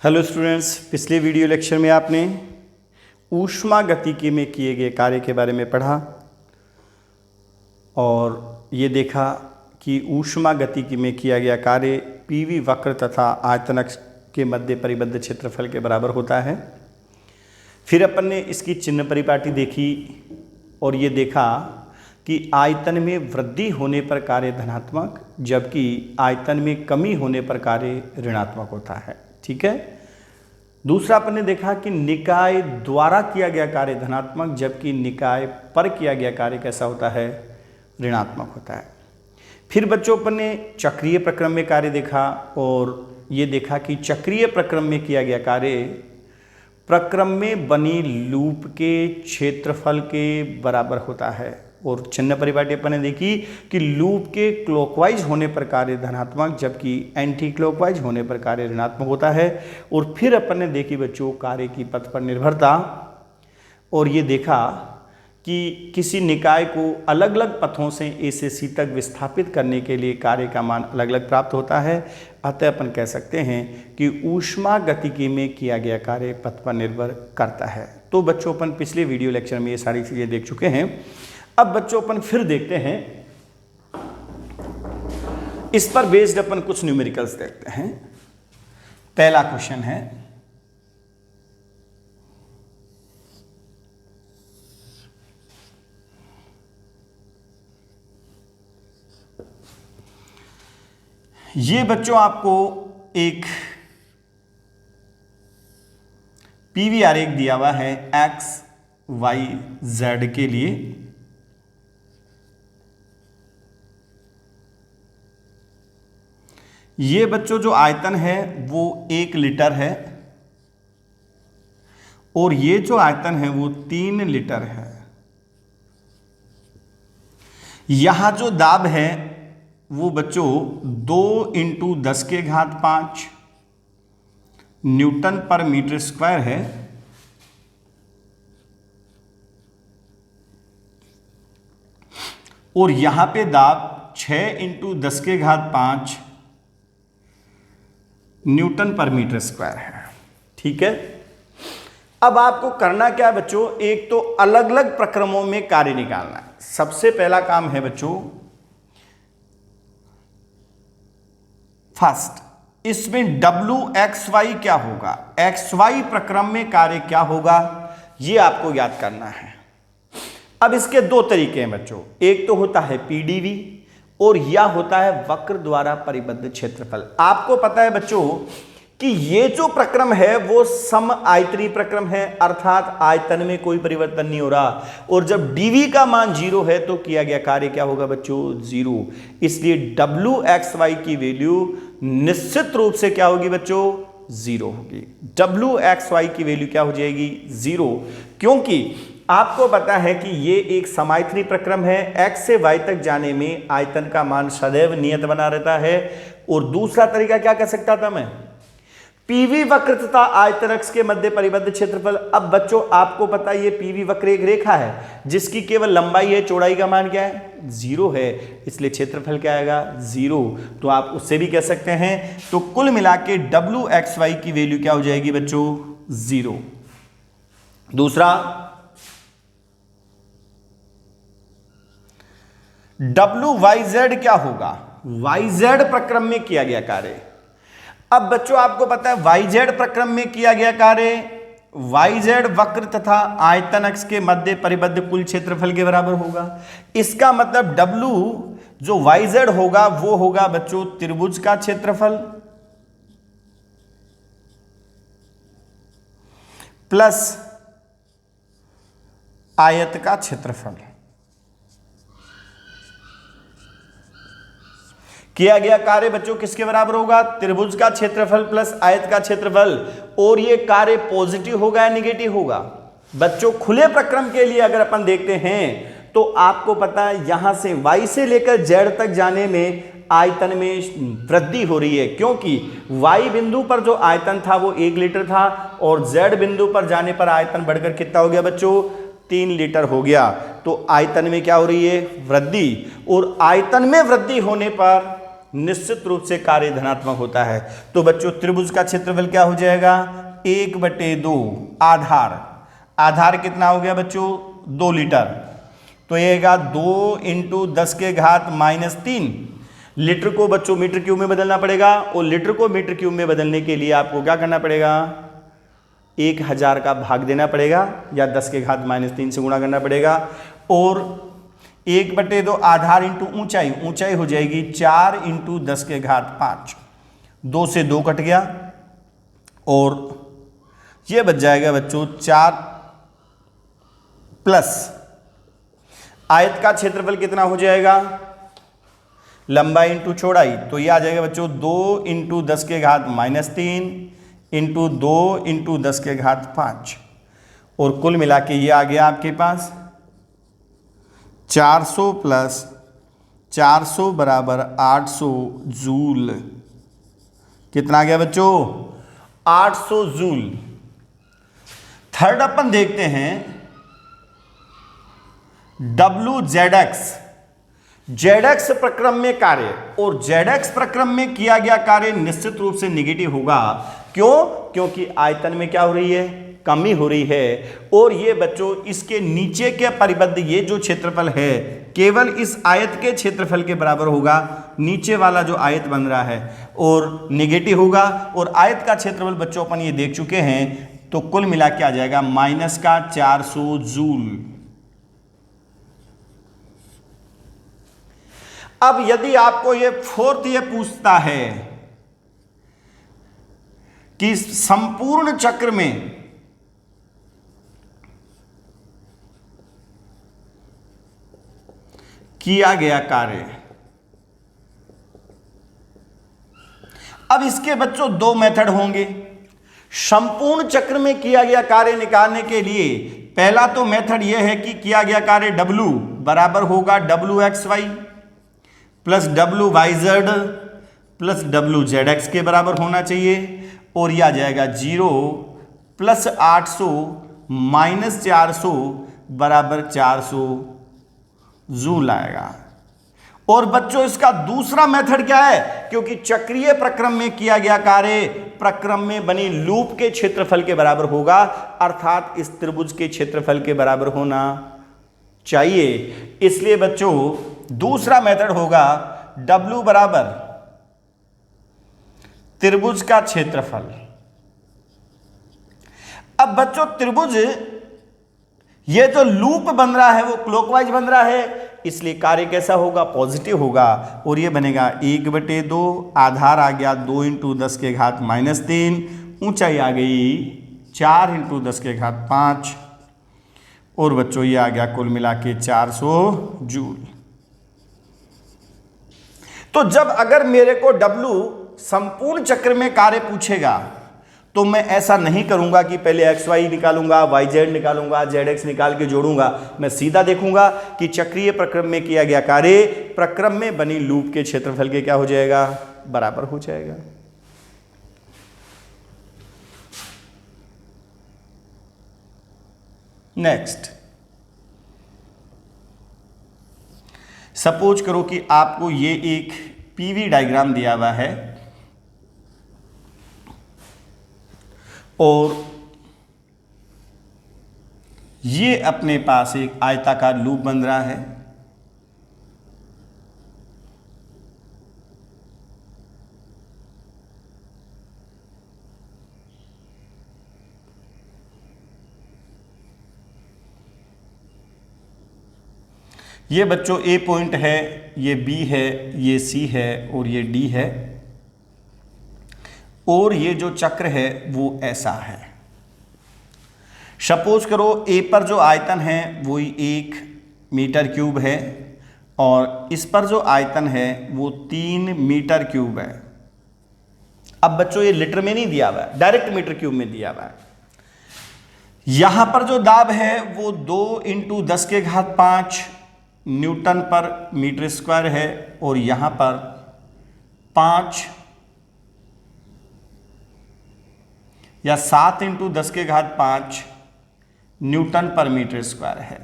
Hello students, पिछले video lecture में आपने ऊष्मागतिकी में किए गए कार्य के बारे में पढ़ा और ये देखा कि ऊष्मागतिकी में किया गया कार्य पीवी वक्र तथा आयतनक के मध्य परिबद्ध क्षेत्रफल के बराबर होता है। फिर अपन ने इसकी चिन्ह परिपाटी देखी और ये देखा कि आयतन में वृद्धि होने पर कार्य धनात्मक जबकि आयतन में कमी होने पर कार्य ऋणात्मक होता है। ठीक है। दूसरा अपन ने देखा कि निकाय द्वारा किया गया कार्य धनात्मक जबकि निकाय पर किया गया कार्य कैसा होता है, ऋणात्मक होता है। फिर बच्चों अपन ने चक्रीय प्रक्रम में कार्य देखा और ये देखा कि चक्रीय प्रक्रम में किया गया कार्य प्रक्रम में बनी लूप के क्षेत्रफल के बराबर होता है। और चिन्ह परिपाटी अपन ने देखी कि लूप के क्लॉकवाइज होने पर कार्य धनात्मक जबकि एंटी क्लॉकवाइज होने पर कार्य ऋणात्मक होता है। और फिर अपन ने देखी बच्चों कार्य की पथ पर निर्भरता और ये देखा कि किसी निकाय को अलग अलग पथों से ए से सी तक विस्थापित करने के लिए कार्य का मान अलग अलग प्राप्त होता है। अतः अपन कह सकते हैं कि ऊष्मागतिकी में किया गया कार्य पथ पर निर्भर करता है। तो बच्चों अपन पिछले वीडियो लेक्चर में ये सारी चीज़ें देख चुके हैं। अब बच्चों अपन फिर देखते हैं, इस पर बेस्ड अपन कुछ न्यूमेरिकल्स देखते हैं। पहला क्वेश्चन है, ये बच्चों आपको एक पीवी आरेख दिया हुआ है एक्स वाई जेड के लिए। ये बच्चों जो आयतन है वो 1 लीटर है और ये जो आयतन है वो 3 लीटर है। यहां जो दाब है वो बच्चों 2 × 10⁵ न्यूटन पर मीटर स्क्वायर है। और यहां पे दाब 6 × 10⁵ न्यूटन पर मीटर स्क्वायर है। ठीक है। अब आपको करना क्या है बच्चों, एक तो अलग अलग प्रक्रमों में कार्य निकालना है। सबसे पहला काम है बच्चों, फर्स्ट इसमें WXY क्या होगा, XY प्रक्रम में कार्य क्या होगा, यह आपको याद करना है। अब इसके दो तरीके हैं बच्चों, एक तो होता है PdV और यह होता है वक्र द्वारा परिबद्ध क्षेत्रफल। आपको पता है बच्चों कि ये जो प्रक्रम है वो सम आयतनी प्रक्रम है, अर्थात आयतन में कोई परिवर्तन नहीं हो रहा। और जब dV का मान 0 है तो किया गया कार्य क्या होगा बच्चों, 0। इसलिए WXY की वैल्यू निश्चित रूप से क्या होगी बच्चों, 0 होगी। WXY की वैल्यू क्या हो जाएगी, 0, क्योंकि आपको पता है कि ये एक समायतनी प्रक्रम है। x से y तक जाने में आयतन का मान सदैव नियत बना रहता है। और दूसरा तरीका क्या कह सकता था मैं, पीवी वक्र तथा आयतन के मध्य परिबद्ध क्षेत्रफल। अब बच्चों आपको पता है ये पीवी वक्र एक रेखा है जिसकी केवल लंबाई है, चौड़ाई का मान क्या है, 0 है। इसलिए क्षेत्रफल क्या आएगा, 0। तो आप उससे भी कह सकते हैं। तो कुल मिला के WXY की वैल्यू क्या हो जाएगी बच्चों, 0। दूसरा WYZ क्या होगा, YZ प्रक्रम में किया गया कार्य। अब बच्चों आपको पता है YZ प्रक्रम में किया गया कार्य YZ वक्र तथा आयतन अक्ष के मध्य परिबद्ध कुल क्षेत्रफल के बराबर होगा। इसका मतलब W जो YZ होगा वो होगा बच्चों त्रिभुज का क्षेत्रफल प्लस आयत का क्षेत्रफल। किया गया कार्य बच्चों किसके बराबर होगा, त्रिभुज का क्षेत्रफल प्लस आयत का क्षेत्रफल। और ये कार्य पॉजिटिव होगा या निगेटिव होगा बच्चों, खुले प्रक्रम के लिए अगर अपन देखते हैं तो आपको पता है यहां से y से लेकर z तक जाने में आयतन में वृद्धि हो रही है, क्योंकि y बिंदु पर जो आयतन था वो 1 लीटर था और z बिंदु पर जाने पर आयतन बढ़कर कितना हो गया बच्चों, 3 लीटर हो गया। तो आयतन में क्या हो रही है, वृद्धि। और आयतन में वृद्धि होने पर निश्चित रूप से कार्य धनात्मक होता है। तो बच्चों त्रिभुज का क्षेत्रफल क्या हो जाएगा, 1/2 आधार कितना हो गया बच्चों, 2 लीटर, तो ये 2 × 10⁻³ लीटर को बच्चों मीटर क्यूब में बदलना पड़ेगा, और लीटर को मीटर क्यूब में बदलने के लिए आपको क्या करना पड़ेगा, 1000 का भाग देना पड़ेगा या 10⁻³ से गुणा करना पड़ेगा, और 1/2 आधार इंटू ऊंचाई हो जाएगी 4 × 10⁵, 2 से 2 कट गया और ये बच जाएगा बच्चों 4 प्लस आयत का क्षेत्रफल कितना हो जाएगा, लंबाई इंटू चौड़ाई, तो ये आ जाएगा बच्चों 2 × 10⁻³ इंटू 2 × 10⁵, और कुल मिला के ये आ गया आपके पास 400 प्लस 400 बराबर 800 जूल। कितना आ गया बच्चों, 800 जूल। थर्ड अपन देखते हैं WZX, ZX प्रक्रम में कार्य, और ZX प्रक्रम में किया गया कार्य निश्चित रूप से नेगेटिव होगा। क्यों, क्योंकि आयतन में क्या हो रही है, कमी हो रही है, और ये बच्चों इसके नीचे के परिबद्ध ये जो क्षेत्रफल है केवल इस आयत के क्षेत्रफल के बराबर होगा, नीचे वाला जो आयत बन रहा है और नेगेटिव होगा, और आयत का क्षेत्रफल बच्चों अपन ये देख चुके हैं, तो कुल मिला के आ जाएगा -400 जूल। अब यदि आपको ये फोर्थ ये पूछता है कि संपूर्ण चक्र में किया गया कार्य, अब इसके बच्चों 2 मेथड होंगे। संपूर्ण चक्र में किया गया कार्य निकालने के लिए पहला तो मेथड यह है कि किया गया कार्य W बराबर होगा WXY plus WYZ plus WZX के बराबर होना चाहिए, और यह आ जाएगा 0 प्लस 800 माइनस 400 बराबर 400 जूल आएगा। और बच्चों इसका दूसरा मेथड क्या है, क्योंकि चक्रीय प्रक्रम में किया गया कार्य प्रक्रम में बनी लूप के क्षेत्रफल के बराबर होगा, अर्थात इस त्रिभुज के क्षेत्रफल के बराबर होना चाहिए। इसलिए बच्चों दूसरा मेथड होगा W बराबर त्रिभुज का क्षेत्रफल। अब बच्चों त्रिभुज ये जो लूप बन रहा है वो क्लॉकवाइज बन रहा है, इसलिए कार्य कैसा होगा, पॉजिटिव होगा, और ये बनेगा 1/2 आधार आ गया 2 × 10⁻³ ऊंचाई आ गई 4 × 10⁵, और बच्चों ये आ गया कुल मिला के 400 जूल। तो जब अगर मेरे को W संपूर्ण चक्र में कार्य पूछेगा तो मैं ऐसा नहीं करूंगा कि पहले XY निकालूंगा, YZ निकालूंगा, ZX निकाल के जोड़ूंगा। मैं सीधा देखूंगा कि चक्रीय प्रक्रम में किया गया कार्य प्रक्रम में बनी लूप के क्षेत्रफल के क्या हो जाएगा, बराबर हो जाएगा। नेक्स्ट, सपोज करो कि आपको ये एक PV डायग्राम दिया हुआ है और ये अपने पास एक आयताकार लूप बन रहा है। ये बच्चों A पॉइंट है, ये B है, ये C है और ये D है, और ये जो चक्र है वो ऐसा है। सपोज करो A पर जो आयतन है वो 1 मीटर क्यूब है और इस पर जो आयतन है वो 3 मीटर क्यूब है। अब बच्चों ये लीटर में नहीं दिया हुआ है, डायरेक्ट मीटर क्यूब में दिया हुआ है। यहां पर जो दाब है वो 2 × 10⁵ न्यूटन पर मीटर स्क्वायर है, और यहां पर 5 या 7 × 10⁵ न्यूटन पर मीटर स्क्वायर है।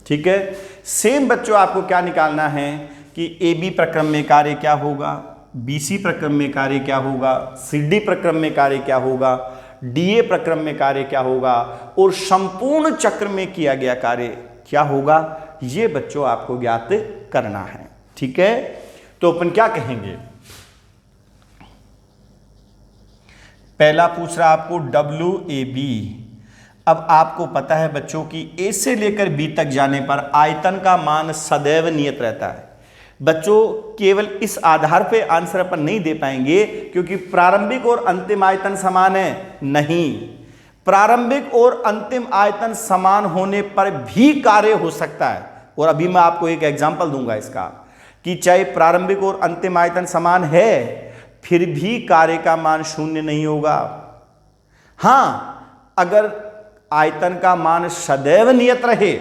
ठीक है। सेम बच्चों आपको क्या निकालना है कि ए बी प्रक्रम में कार्य क्या होगा, बी सी प्रक्रम में कार्य क्या होगा, सी डी प्रक्रम में कार्य क्या होगा, डी ए प्रक्रम में कार्य क्या होगा और संपूर्ण चक्र में किया गया कार्य क्या होगा, ये बच्चों आपको ज्ञात करना है। ठीक है, तो अपन क्या कहेंगे, पहला पूछ रहा आपको WAB। अब आपको पता है बच्चों कि A से लेकर B तक जाने पर आयतन का मान सदैव नियत रहता है। बच्चों केवल इस आधार पे आंसर अपन नहीं दे पाएंगे क्योंकि प्रारंभिक और अंतिम आयतन समान है, नहीं, प्रारंभिक और अंतिम आयतन समान होने पर भी कार्य हो सकता है। और अभी मैं आपको एक एग्जांपल दूंगा इसका कि चाहे प्रारंभिक और अंतिम आयतन समान है फिर भी कार्य का मान शून्य नहीं होगा। हां, अगर आयतन का मान सदैव नियत रहे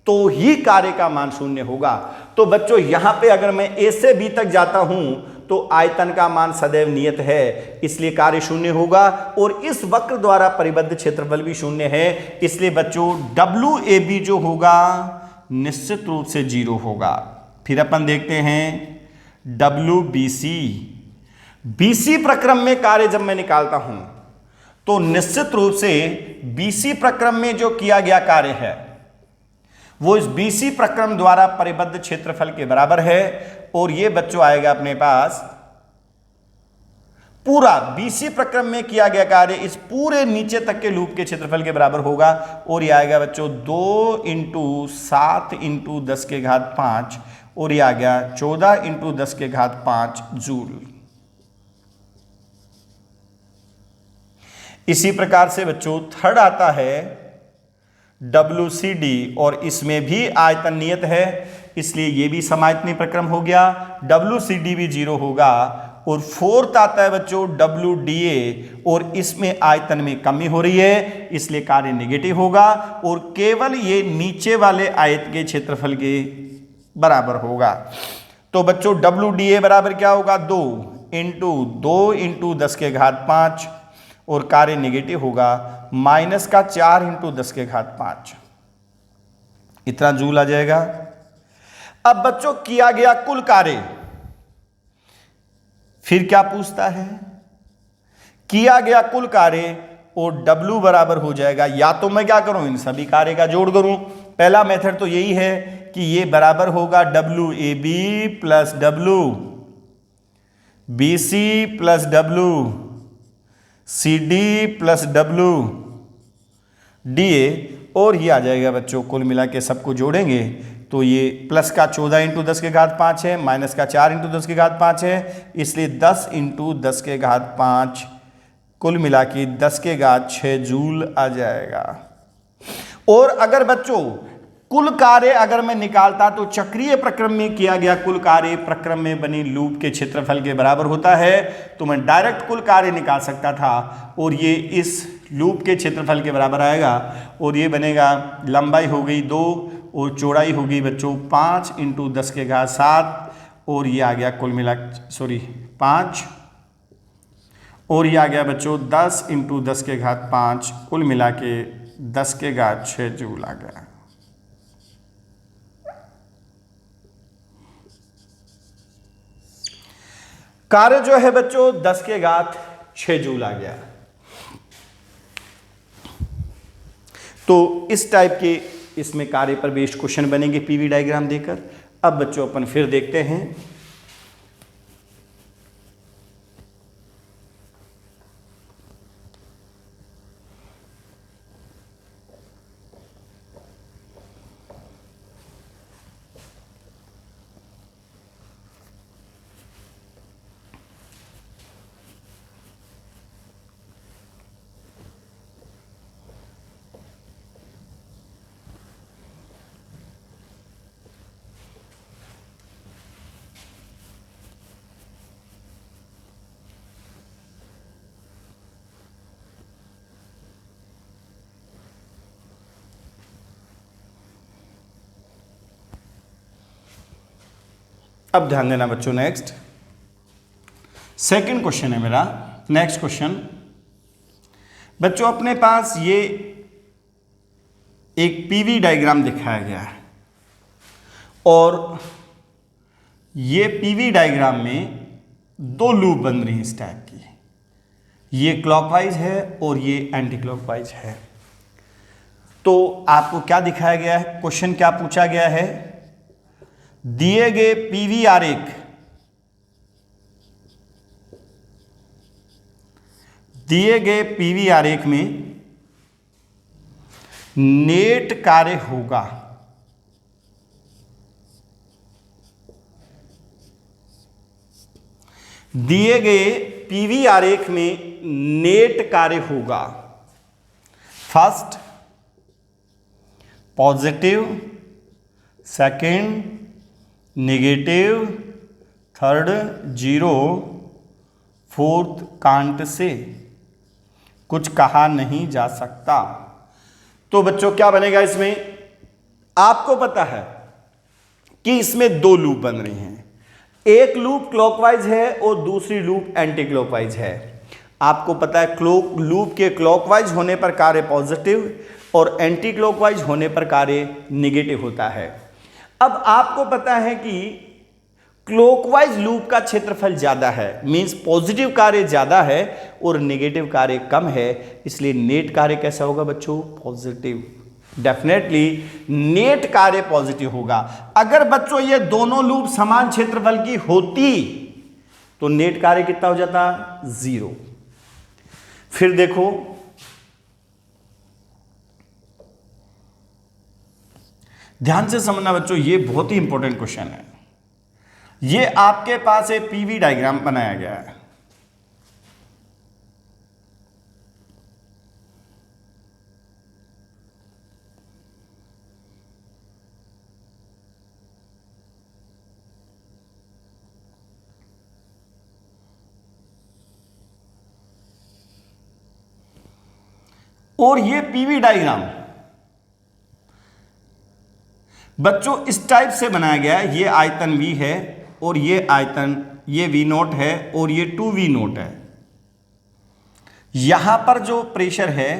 तो ही कार्य का मान शून्य होगा। तो बच्चों यहां पे अगर मैं A से B तक जाता हूं तो आयतन का मान सदैव नियत है, इसलिए कार्य शून्य होगा और इस वक्र द्वारा परिबद्ध क्षेत्रफल भी शून्य है, इसलिए बच्चों WAB जो होगा निश्चित रूप से 0 होगा। फिर अपन देखते हैं WBC। BC प्रक्रम में कार्य जब मैं निकालता हूं तो निश्चित रूप से BC प्रक्रम में जो किया गया कार्य है वो इस BC प्रक्रम द्वारा परिबद्ध क्षेत्रफल के बराबर है और ये बच्चों आएगा अपने पास पूरा BC प्रक्रम में किया गया कार्य इस पूरे नीचे तक के लूप के क्षेत्रफल के बराबर होगा और ये आएगा बच्चों 2 × 7 × 10 के घात 5 और ये आ गया 14 × 10 के घात 5 जूल। इसी प्रकार से बच्चों थर्ड आता है WCD और इसमें भी आयतन नियत है, इसलिए ये भी समायतनीय प्रक्रम हो गया, WCD भी 0 होगा। और फोर्थ आता है बच्चों WDA और इसमें आयतन में कमी हो रही है, इसलिए कार्य नेगेटिव होगा और केवल ये नीचे वाले आयत के क्षेत्रफल के बराबर होगा। तो बच्चों WDA बराबर क्या होगा, 2 × 10 के घात 5 और कार्य नेगेटिव होगा -4 × 10 के घात 5, इतना जूल आ जाएगा। अब बच्चों किया गया कुल कार्य फिर क्या पूछता है, किया गया कुल कार्य और W बराबर हो जाएगा, या तो मैं क्या करूं इन सभी कार्य का जोड़ करूं, पहला मेथड तो यही है कि ये बराबर होगा WAB plus WBC plus WCD plus WDA और ये आ जाएगा बच्चों कुल मिला के सबको जोड़ेंगे तो ये प्लस का 14 × 10 के घात 5 है, माइनस का 4 × 10 के घात 5 है, इसलिए 10 × 10 के घात 5 कुल मिला के 10 के घात 6 जूल आ जाएगा। और अगर बच्चों कुल कार्य अगर मैं निकालता तो चक्रीय प्रक्रम में किया गया कुल कार्य प्रक्रम में बनी लूप के क्षेत्रफल के बराबर होता है, तो मैं डायरेक्ट कुल कार्य निकाल सकता था और ये इस लूप के क्षेत्रफल के बराबर आएगा और ये बनेगा, लंबाई हो गई 2 और चौड़ाई होगी बच्चों 5 × 10 के घात 7 और ये आ गया कुल मिला 5 और ये आ गया बच्चों 10 × 10 के घात 5 कुल मिला के 10 के घात 6 जूल आ गया। कार्य जो है बच्चों 10 के घात 6 जूल आ गया। तो इस टाइप के इसमें कार्य पर बेस्ड क्वेश्चन बनेंगे पीवी डायग्राम देकर। अब बच्चों अपन फिर देखते हैं अब ध्यान देना बच्चों, नेक्स्ट सेकंड क्वेश्चन है मेरा। नेक्स्ट क्वेश्चन बच्चों अपने पास ये एक पीवी डायग्राम दिखाया गया है और ये पीवी डायग्राम में दो लूप बन रही हैं इस टाइप की, ये क्लॉकवाइज है और ये एंटी क्लॉकवाइज है। तो आपको क्या दिखाया गया है, क्वेश्चन क्या पूछा गया है, दिए गए पीवी आरेख, दिए गए पीवी आरेख में नेट कार्य होगा, दिए गए पीवी आरेख में नेट कार्य होगा। First positive, second negative, third zero, fourth can't say कुछ कहा नहीं जा सकता। तो बच्चों क्या बनेगा इसमें, आपको पता है कि इसमें दो लूप बन रही हैं, एक लूप क्लॉकवाइज है और दूसरी लूप एंटी क्लॉकवाइज है। आपको पता है लूप के क्लॉकवाइज होने पर कार्य पॉजिटिव और एंटी क्लॉकवाइज होने पर कार्य नेगेटिव होता है। अब आपको पता है कि क्लॉकवाइज लूप का क्षेत्रफल ज्यादा है, मींस पॉजिटिव कार्य ज्यादा है और नेगेटिव कार्य कम है, इसलिए नेट कार्य कैसा होगा बच्चों, पॉजिटिव। डेफिनेटली नेट कार्य पॉजिटिव होगा। अगर बच्चों ये दोनों लूप समान क्षेत्रफल की होती तो नेट कार्य कितना हो जाता, 0। फिर देखो ध्यान से समझना बच्चों, ये बहुत ही इंपॉर्टेंट क्वेश्चन है। ये आपके पास एक पीवी डायग्राम बनाया गया है, और ये पीवी डायग्राम बच्चों इस टाइप से बनाया गया है। ये आयतन V है और ये आयतन, ये V0 है और ये 2V0 है। यहां पर जो प्रेशर है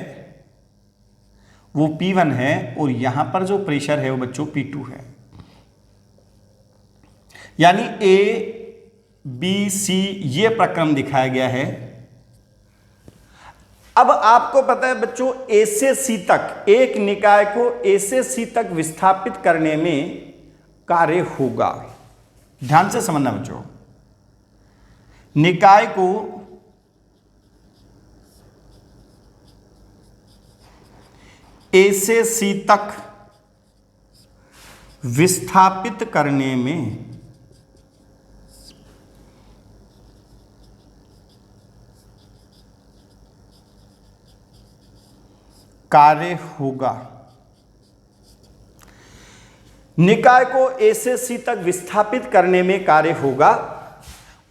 वो P1 है और यहां पर जो प्रेशर है वो बच्चों P2 है। यानी A B C ये प्रक्रम दिखाया गया है। अब आपको पता है बच्चों A से C तक, एक निकाय को A से C तक विस्थापित करने में कार्य होगा। ध्यान से समझना बच्चों, निकाय को A से C तक विस्थापित करने में कार्य होगा। निकाय को A से C तक विस्थापित करने में कार्य होगा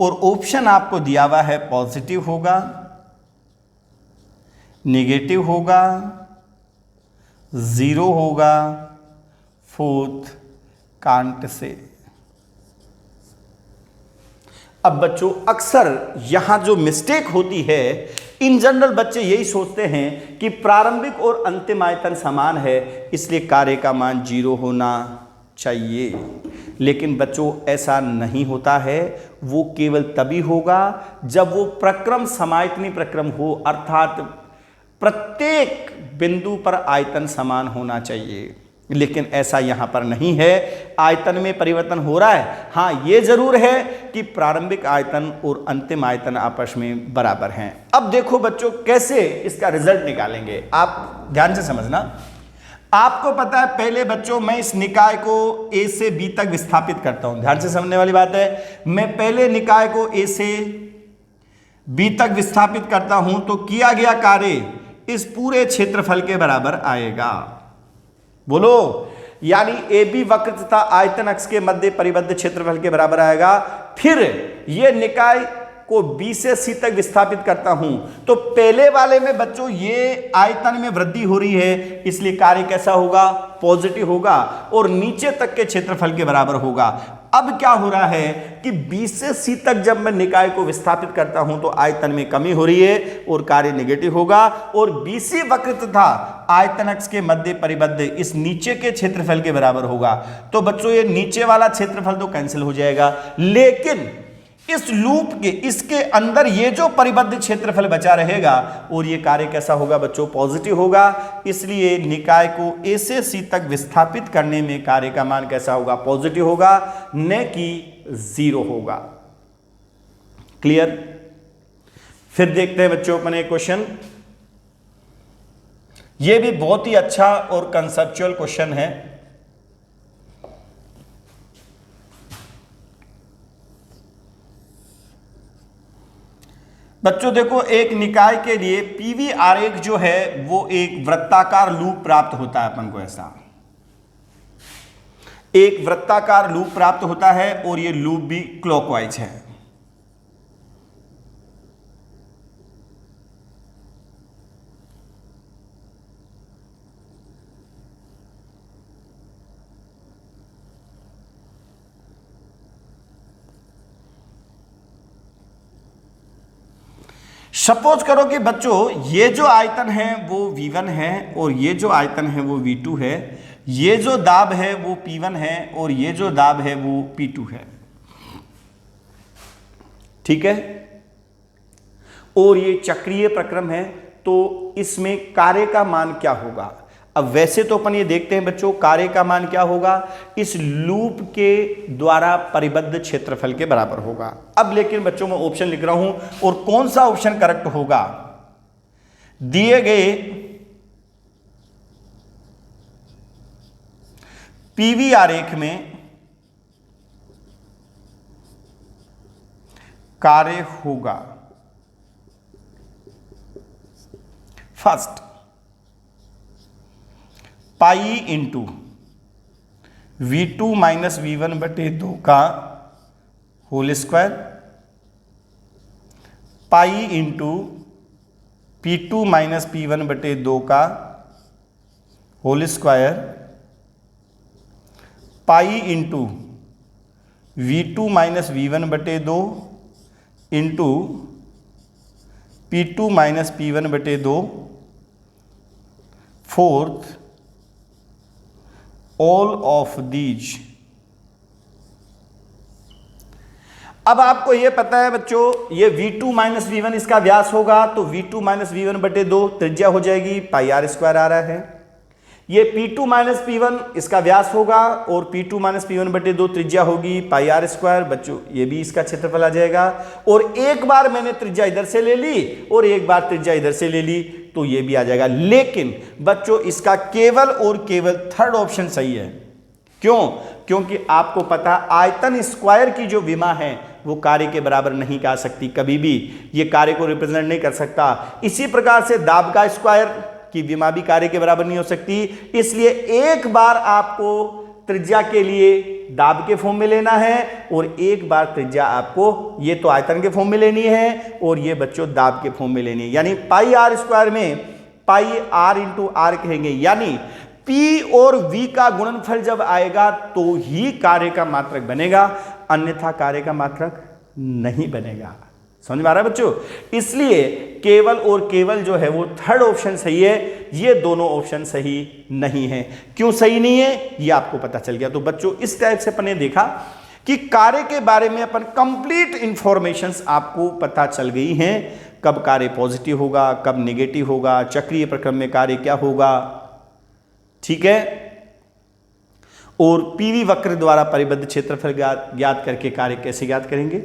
और ऑप्शन आपको दिया हुआ है, पॉजिटिव होगा, नेगेटिव होगा, 0 होगा, फोर्थ कांट से। अब बच्चों अक्सर यहां जो मिस्टेक होती है, इन जनरल बच्चे यही सोचते हैं कि प्रारंभिक और अंतिम आयतन समान है इसलिए कार्य का मान 0 होना चाहिए, लेकिन बच्चों ऐसा नहीं होता है। वो केवल तभी होगा जब वो प्रक्रम समायतनी प्रक्रम हो, अर्थात प्रत्येक बिंदु पर आयतन समान होना चाहिए, लेकिन ऐसा यहां पर नहीं है। आयतन में परिवर्तन हो रहा है, हाँ ये जरूर है कि प्रारंभिक आयतन और अंतिम आयतन आपस में बराबर हैं। अब देखो बच्चों कैसे इसका रिजल्ट निकालेंगे, आप ध्यान से समझना। आपको पता है पहले बच्चों मैं इस निकाय को A से B तक विस्थापित करता हूं, ध्यान से समझने वाली बात है। मैं पहले निकाय को A से B तक विस्थापित करता हूं तो किया गया कार्य इस पूरे क्षेत्रफल के बराबर आएगा। बोलो, यानी AB वक्र तथा आयतन अक्ष के मध्य परिबद्ध क्षेत्रफल के बराबर आएगा। फिर यह निकाय को बी से सी तक विस्थापित करता हूं तो पहले वाले में बच्चों ये आयतन में वृद्धि हो रही है, इसलिए कार्य कैसा होगा, पॉजिटिव होगा और नीचे तक के क्षेत्रफल के बराबर होगा। अब क्या हो रहा है कि बी से सी तक जब मैं निकाय को विस्थापित करता हूं तो आयतन में कमी हो रही है और कार्य नेगेटिव होगा और बीसी वक्र तथा आयतन अक्ष के मध्य परिबद्ध इस नीचे के क्षेत्रफल के बराबर होगा। तो बच्चों ये नीचे वाला क्षेत्रफल तो कैंसिल हो जाएगा, लेकिन इस लूप के इसके अंदर ये जो परिबद्ध क्षेत्रफल बचा रहेगा और ये कार्य कैसा होगा बच्चों, पॉजिटिव होगा। इसलिए निकाय को ए से सी तक विस्थापित करने में कार्य का मान कैसा होगा, पॉजिटिव होगा, न कि 0 होगा। क्लियर। फिर देखते हैं बच्चों अपने क्वेश्चन। ये भी बहुत ही अच्छा और कंसेप्चुअल क्वेश्चन है। बच्चों देखो, एक निकाय के लिए पीवी आरेख जो है वो एक वृत्ताकार लूप प्राप्त होता है अपन को, ऐसा एक वृत्ताकार लूप प्राप्त होता है और ये लूप भी क्लॉकवाइज है। सपोज करो कि बच्चों ये जो आयतन है वो V1 है और ये जो आयतन है वो V2 है, ये जो दाब है वो P1 है और ये जो दाब है वो P2 है, ठीक है। और ये चक्रीय प्रक्रम है, तो इसमें कार्य का मान क्या होगा। अब वैसे तो अपन ये देखते हैं बच्चों, कार्य का मान क्या होगा, इस लूप के द्वारा परिबद्ध क्षेत्रफल के बराबर होगा। अब लेकिन बच्चों मैं ऑप्शन लिख रहा हूं और कौन सा ऑप्शन करेक्ट होगा, दिए गए पीवी आरेख में कार्य होगा। फर्स्ट पाई इंटू V2 माइनस V1 बटे 2 का whole square, pi into P2 minus P1 बटे 2 का whole square, pi into V2 minus V1 बटे 2 इंटू P2 माइनस P1 बटे 2, फोर्थ ऑल ऑफ दीज। अब आपको यह पता है बच्चों, ये V2 माइनस V1 इसका व्यास होगा, तो V2 माइनस V1 बटे 2 त्रिज्या हो जाएगी, पाई आर स्क्वायर आ रहा है। ये P2 माइनस P1 इसका व्यास होगा और P2 माइनस P1 बटे 2 त्रिज्या होगी, पाई आर स्क्वायर। बच्चों ये भी इसका क्षेत्रफल आ जाएगा और एक बार मैंने त्रिज्या इधर से ले ली और एक बार त्रिज्या इधर से ले ली, तो ये भी आ जाएगा। लेकिन बच्चों इसका केवल और केवल थर्ड ऑप्शन सही है। क्यों? क्योंकि आपको पता आयतन स्क्वायर की जो विमा है वो कार्य के बराबर नहीं कर सकती, कभी भी ये कार्य को रिप्रेजेंट नहीं कर सकता। इसी प्रकार से दाब का स्क्वायर की विमा भी कार्य के बराबर नहीं हो सकती। इसलिए एक बार आपको त्रिज्या के लिए दाब के फॉर्म में लेना है और एक बार त्रिज्या आपको ये तो आयतन के फॉर्म में लेनी है और ये बच्चों दाब के फॉर्म में लेनी है। यानी पाई आर स्क्वायर में पाई आर इंटू आर कहेंगे, यानी P और V का गुणनफल जब आएगा तो ही कार्य का मात्रक बनेगा, अन्यथा कार्य का मात्रक नहीं बनेगा। समझ में आ रहा है बच्चों? इसलिए केवल और केवल जो है वो थर्ड ऑप्शन सही है, ये दोनों ऑप्शन सही नहीं है। क्यों सही नहीं है ये आपको पता चल गया। तो बच्चों इस टाइप से अपन ने देखा कि कार्य के बारे में अपन कंप्लीट इंफॉर्मेशंस आपको पता चल गई हैं, कब कार्य पॉजिटिव होगा, कब नेगेटिव होगा, चक्रीय प्रक्रम में कार्य क्या होगा, ठीक है। और पीवी वक्र द्वारा परिबद्ध क्षेत्रफल ज्ञात करके कार्य कैसे ज्ञात करेंगे।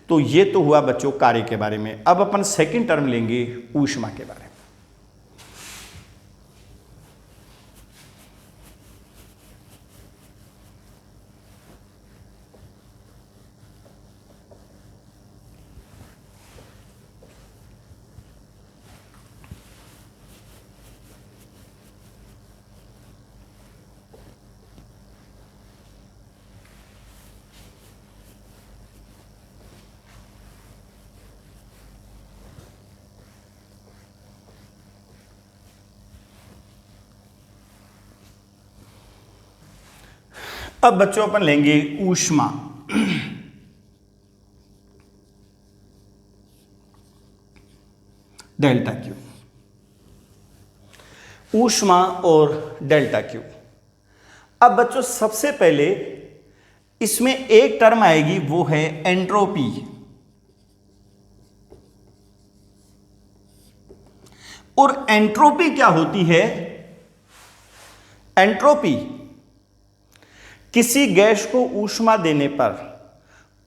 तो ये तो हुआ बच्चों कार्य के बारे में। अब अपन सेकंड टर्म लेंगे ऊष्मा के बारे में। अब बच्चों अपन लेंगे ऊष्मा। डेल्टा क्यू, ऊष्मा और डेल्टा क्यू। अब बच्चों सबसे पहले इसमें एक टर्म आएगी, वो है एंट्रोपी। और एंट्रोपी क्या होती है? एंट्रोपी किसी गैस को ऊष्मा देने पर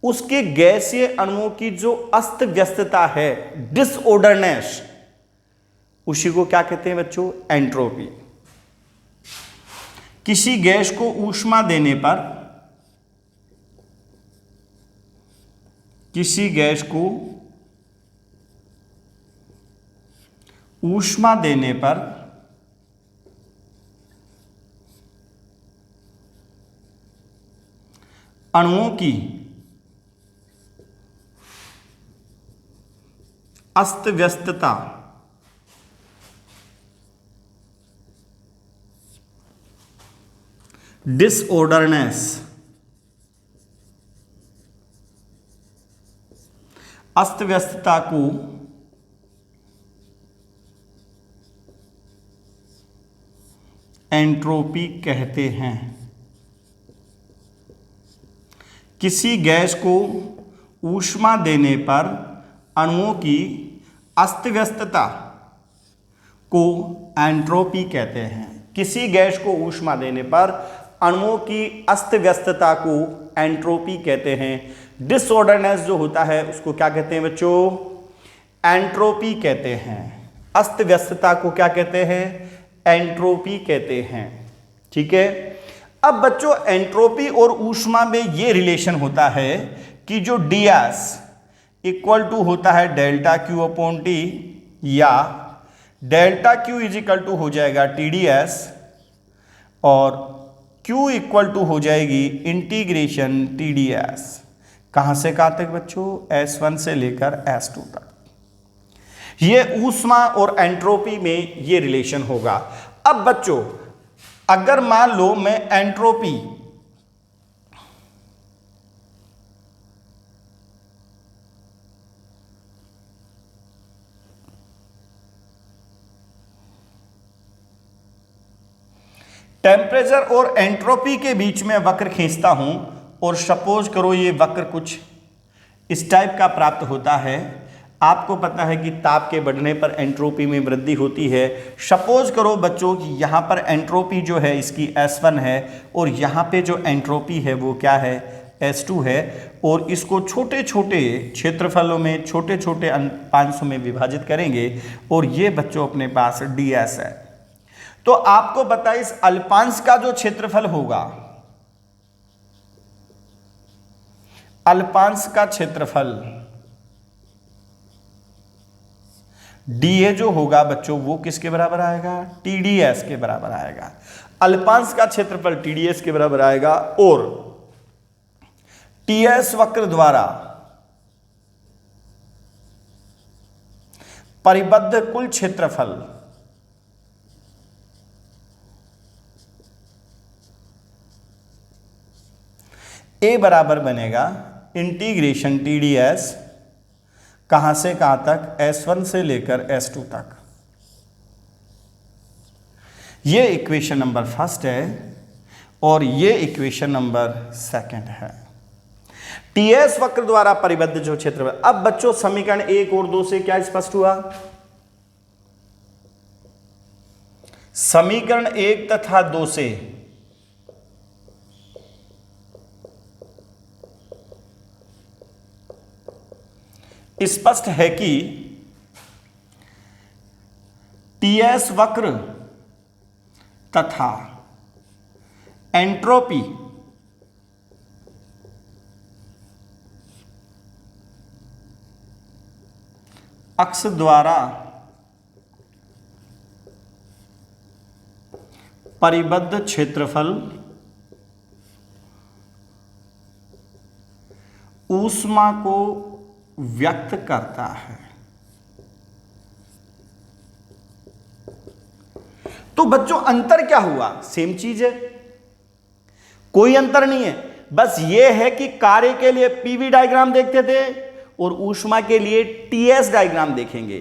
उसके गैसीय अणुओं की जो अस्त व्यस्तता है, डिसऑर्डरनेस, उसी को क्या कहते हैं बच्चों? एंट्रोपी। किसी गैस को ऊष्मा देने पर, किसी गैस को ऊष्मा देने पर अणुओं की अस्त व्यस्तता डिसऑर्डरनेस, अस्त व्यस्तता को एंट्रोपी कहते हैं। किसी गैस को ऊष्मा देने पर अणुओं की अस्त व्यस्तता को एंट्रोपी कहते हैं। किसी गैस को ऊष्मा देने पर अणुओं की अस्त व्यस्तता को एंट्रोपी कहते हैं। डिसऑर्डरनेस जो होता है उसको क्या कहते हैं बच्चों? एंट्रोपी कहते हैं। अस्त व्यस्तता को क्या कहते हैं? एंट्रोपी कहते हैं। ठीक है। अब बच्चों एंट्रोपी और ऊष्मा में ये रिलेशन होता है कि जो ds इक्वल टू होता है डेल्टा क्यू अपॉन टी, या delta Q is equal to हो जाएगा TdS, और Q इक्वल टू हो जाएगी इंटीग्रेशन TdS। कहां से कहां तक बच्चों? S1 से लेकर S2 तक। ये ऊष्मा और एंट्रोपी में ये रिलेशन होगा। अब बच्चों अगर मान लो मैं एंट्रोपी टेम्परेचर और एंट्रोपी के बीच में वक्र खींचता हूं, और सपोज करो ये वक्र कुछ इस टाइप का प्राप्त होता है। आपको पता है कि ताप के बढ़ने पर एंट्रोपी में वृद्धि होती है। सपोज करो बच्चों कि यहाँ पर एंट्रोपी जो है इसकी S1 है, और यहाँ पे जो एंट्रोपी है वो क्या है? S2 है। और इसको छोटे छोटे क्षेत्रफलों में, छोटे छोटे अंशांशों में विभाजित करेंगे, और ये बच्चों अपने पास ds है। तो आपको पता है इस अल्पांश का जो क्षेत्रफल होगा, अल्पांश का क्षेत्रफल dA जो होगा बच्चों वो किसके बराबर आएगा? TdS के बराबर आएगा। अल्पांश का क्षेत्रफल TdS के बराबर आएगा, और TS वक्र द्वारा परिबद्ध कुल क्षेत्रफल A बराबर बनेगा इंटीग्रेशन TdS, कहां से कहां तक? S1 से लेकर S2 तक। ये इक्वेशन नंबर फर्स्ट है और ये इक्वेशन नंबर सेकंड है। TS वक्र द्वारा परिबद्ध जो क्षेत्र है। अब बच्चों समीकरण 1 और 2 से क्या स्पष्ट हुआ? समीकरण 1 तथा 2 से स्पष्ट है कि TS वक्र तथा एंट्रोपी अक्ष द्वारा परिबद्ध क्षेत्रफल ऊष्मा को व्यक्त करता है। तो बच्चों अंतर क्या हुआ? सेम चीज है। कोई अंतर नहीं है, बस ये है कि कार्य के लिए पीवी डायग्राम देखते थे और ऊष्मा के लिए टीएस डायग्राम देखेंगे।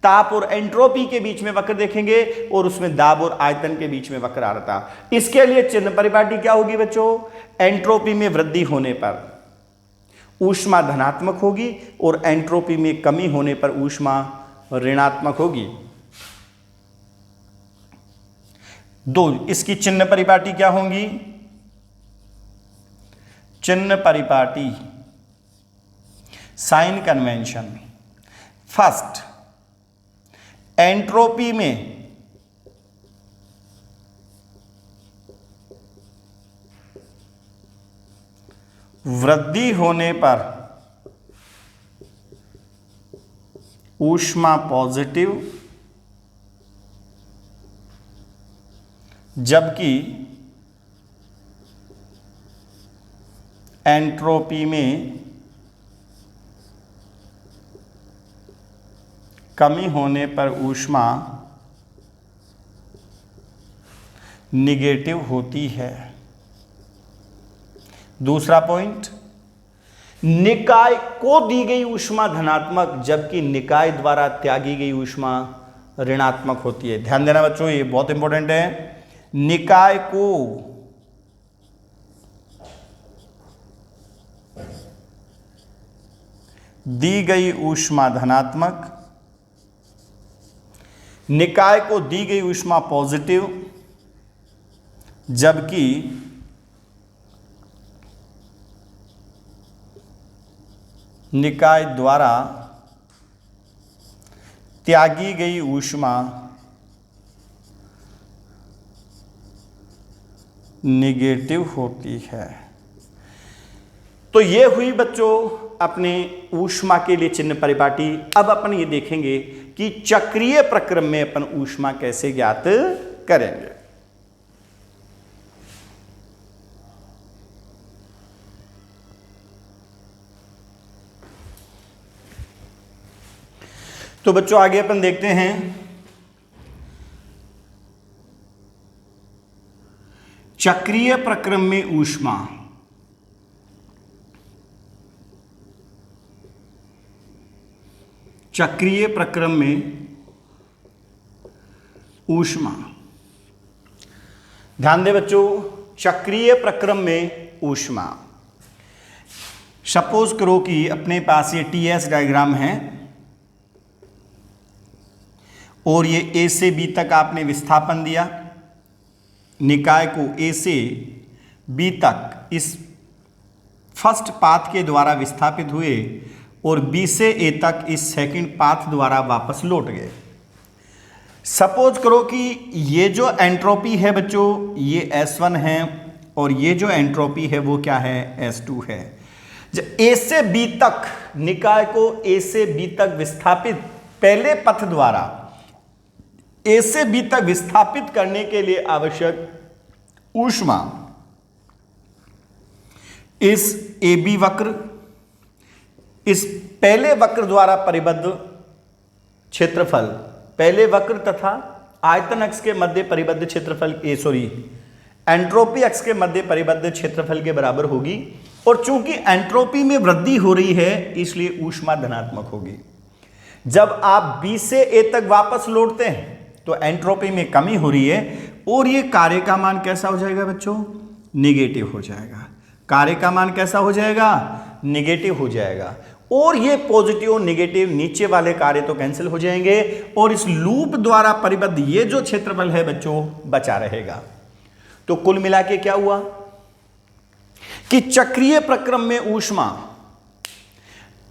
ताप और एंट्रोपी के बीच में वक्र देखेंगे और उसमें दाब और आयतन के बीच में वक्रारता। इसके लिए चिन्ह परिपाटी क्या होगी बच्चों? एंट्रोपी में वृद्धि होने पर ऊष्मा धनात्मक होगी और एंट्रोपी में कमी होने पर ऊष्मा ऋणात्मक होगी। दो, इसकी चिन्ह परिपाटी क्या होंगी? चिन्ह परिपाटी, साइन कन्वेंशन। फर्स्ट, एंट्रोपी में वृद्धि होने पर ऊष्मा पॉजिटिव, जबकि एंट्रोपी में कमी होने पर ऊष्मा निगेटिव होती है। दूसरा पॉइंट, निकाय को दी गई ऊष्मा धनात्मक, जबकि निकाय द्वारा त्यागी गई ऊष्मा ऋणात्मक होती है। ध्यान देना बच्चों, ये बहुत इंपॉर्टेंट है। निकाय को दी गई ऊष्मा धनात्मक, निकाय को दी गई ऊष्मा पॉजिटिव, जबकि निकाय द्वारा त्यागी गई ऊष्मा निगेटिव होती है। तो ये हुई बच्चों अपने ऊष्मा के लिए चिन्ह परिपाटी। अब अपन ये देखेंगे कि चक्रीय प्रक्रम में अपन ऊष्मा कैसे ज्ञात करेंगे। तो बच्चों आगे अपन देखते हैं चक्रीय प्रक्रम में ऊष्मा। चक्रीय प्रक्रम में ऊष्मा, ध्यान दें बच्चों, चक्रीय प्रक्रम में ऊष्मा। सपोज करो कि अपने पास ये टीएस डायग्राम है और ये ए से बी तक आपने विस्थापन दिया। निकाय को ए से बी तक इस फर्स्ट पाथ के द्वारा विस्थापित हुए और बी से ए तक इस सेकंड पाथ द्वारा वापस लौट गए। सपोज करो कि ये जो एंट्रोपी है बच्चों, ये S1 है और ये जो एंट्रोपी है वो क्या है? S2 है। जब ए से बी तक, निकाय को ए से बी तक विस्थापित पहले पथ द्वारा ए से बी तक विस्थापित करने के लिए आवश्यक ऊष्मा इस ए बी वक्र, इस पहले वक्र द्वारा परिबद्ध क्षेत्रफल, पहले वक्र तथा आयतन अक्ष के मध्य परिबद्ध क्षेत्रफल एंट्रोपी अक्ष के मध्य परिबद्ध क्षेत्रफल के बराबर होगी। और चूंकि एंट्रोपी में वृद्धि हो रही है इसलिए ऊष्मा धनात्मक होगी। जब आप बी से ए तक वापस लौटते हैं तो एंट्रोपी में कमी हो रही है और ये कार्य का मान कैसा हो जाएगा बच्चों? निगेटिव हो जाएगा। कार्य का मान कैसा हो जाएगा? निगेटिव हो जाएगा। और ये पॉजिटिव निगेटिव नीचे वाले कार्य तो कैंसिल हो जाएंगे और इस लूप द्वारा परिबद्ध ये जो क्षेत्रफल है बच्चों बचा रहेगा। तो कुल मिला के क्या हुआ कि चक्रीय प्रक्रम में ऊष्मा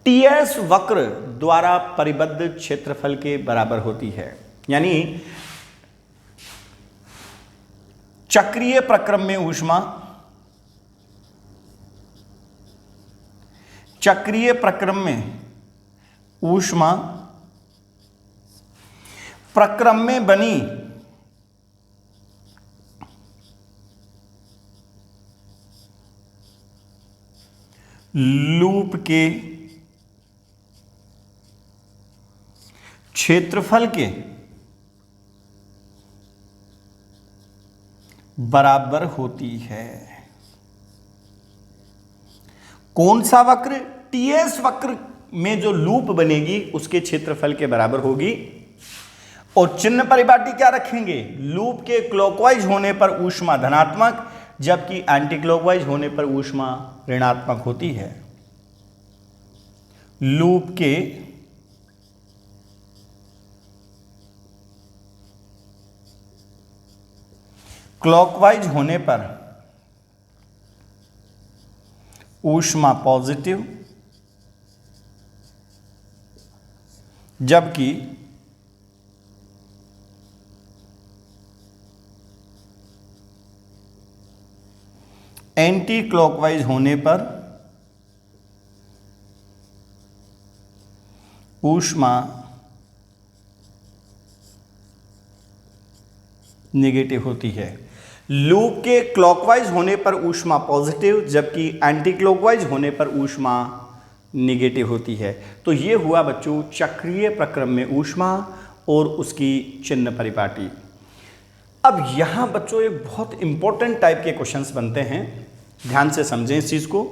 टीएस वक्र द्वारा परिबद्ध क्षेत्रफल के बराबर होती है। यानी चक्रीय प्रक्रम में ऊष्मा, चक्रीय प्रक्रम में ऊष्मा प्रक्रम में बनी लूप के क्षेत्रफल के बराबर होती है। कौन सा वक्र? टीएस वक्र में जो लूप बनेगी उसके क्षेत्रफल के बराबर होगी। और चिन्ह परिपाटी क्या रखेंगे? लूप के क्लॉकवाइज होने पर ऊष्मा धनात्मक, जबकि एंटी क्लॉकवाइज होने पर ऊष्मा ऋणात्मक होती है। लूप के क्लॉकवाइज होने पर ऊष्मा पॉजिटिव, जबकि एंटी क्लॉकवाइज होने पर ऊष्मा नेगेटिव होती है। लूप के क्लॉकवाइज होने पर ऊष्मा पॉजिटिव, जबकि एंटी क्लॉकवाइज होने पर ऊष्मा नेगेटिव होती है। तो ये हुआ बच्चों चक्रीय प्रक्रम में ऊष्मा और उसकी चिन्ह परिपाटी। अब यहां बच्चों एक बहुत इंपॉर्टेंट टाइप के क्वेश्चंस बनते हैं, ध्यान से समझें इस चीज को।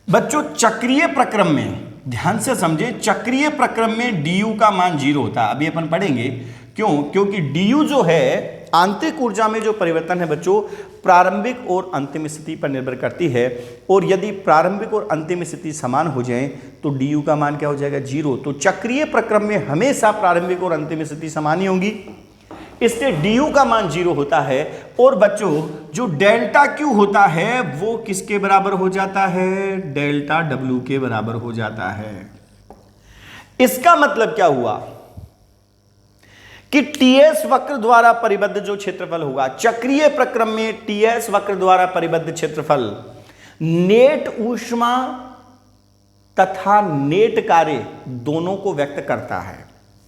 बच्चों चक्रीय प्रक्रम में ध्यान से समझें, चक्रीय प्रक्रम में du का मान 0 होता है। अभी अपन पढ़ेंगे क्यों, क्योंकि du जो है आंतरिक ऊर्जा में जो परिवर्तन है बच्चों प्रारंभिक और अंतिम स्थिति पर निर्भर करती है। और यदि प्रारंभिक और अंतिम स्थिति समान हो जाए तो du का मान क्या हो जाएगा? 0। तो चक्रीय प्रक्रम में हमेशा प्रारंभिक और अंतिम स्थिति समान ही होंगी, इसलिए du का मान 0 होता है। और बच्चों जो डेल्टा Q होता है वो किसके बराबर हो जाता है? डेल्टा W के बराबर हो जाता है। इसका मतलब क्या हुआ कि टीएस वक्र द्वारा परिबद्ध जो क्षेत्रफल होगा चक्रीय प्रक्रम में, टीएस वक्र द्वारा परिबद्ध क्षेत्रफल नेट ऊष्मा तथा नेट कार्य दोनों को व्यक्त करता है।